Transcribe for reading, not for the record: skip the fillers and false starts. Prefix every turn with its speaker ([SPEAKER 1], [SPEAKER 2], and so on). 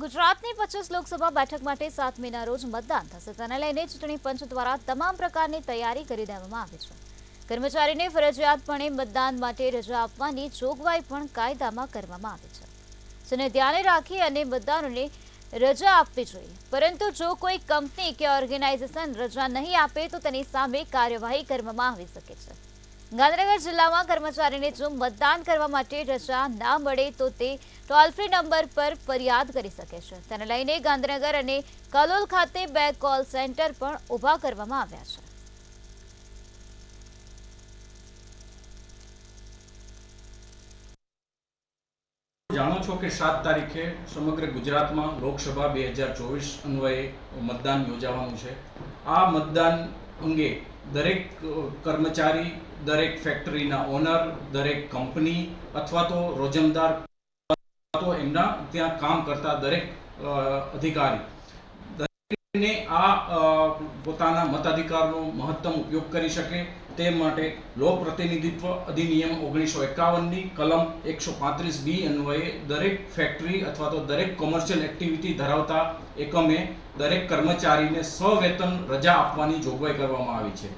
[SPEAKER 1] ગુજરાતની 25 લોકસભા બેઠક માટે 7 મેના રોજ મતદાન થશે, તેને લઈને ચૂંટણી પંચ દ્વારા તમામ પ્રકારની તૈયારી કરી દેવામાં આવી છે. કર્મચારીને ફરજિયાતપણે મતદાન માટે રજા આપવાની જોગવાઈ પણ કાયદામાં કરવામાં આવી છે, જેને ધ્યાને રાખી અને મતદારોને રજા આપવી જોઈએ. પરંતુ જો કોઈ કંપની કે ઓર્ગેનાઇઝેશન રજા નહીં આપે તો તેની સામે કાર્યવાહી કરવામાં આવી શકે છે. ગાંધીનગર જિલ્લામાં કર્મચારીને જો મતદાન કરવા માટે રજા ના મળે તો તે ટોલ ફ્રી નંબર પર ફરિયાદ કરી શકે છે. તેને લઈને ગાંધીનગર અને કલોલ ખાતે 2 કોલ સેન્ટર પણ ઊભા કરવામાં આવ્યા છે.
[SPEAKER 2] જાણો છો કે 7 તારીખે સમગ્ર ગુજરાતમાં લોકસભા 2024 અન્વયે મતદાન યોજાવાનું છે. આ મતદાન અંગે દરેક કર્મચારી, દરેક ફેક્ટરીના ઓનર, દરેક કંપની અથવા તો રોજમદાર અથવા તો એમના ત્યાં કામ કરતા દરેક અધિકારી દરેકને આ પોતાના મતાધિકારનો મહત્તમ ઉપયોગ કરી શકે તે માટે લોક પ્રતિનિધિત્વ અધિનિયમ 1951ની કલમ 135B અન્વયે દરેક ફેક્ટરી અથવા તો દરેક કોમર્શિયલ એક્ટિવિટી ધરાવતા એકમે દરેક કર્મચારીને સવેતન રજા આપવાની જોગવાઈ કરવામાં આવી છે.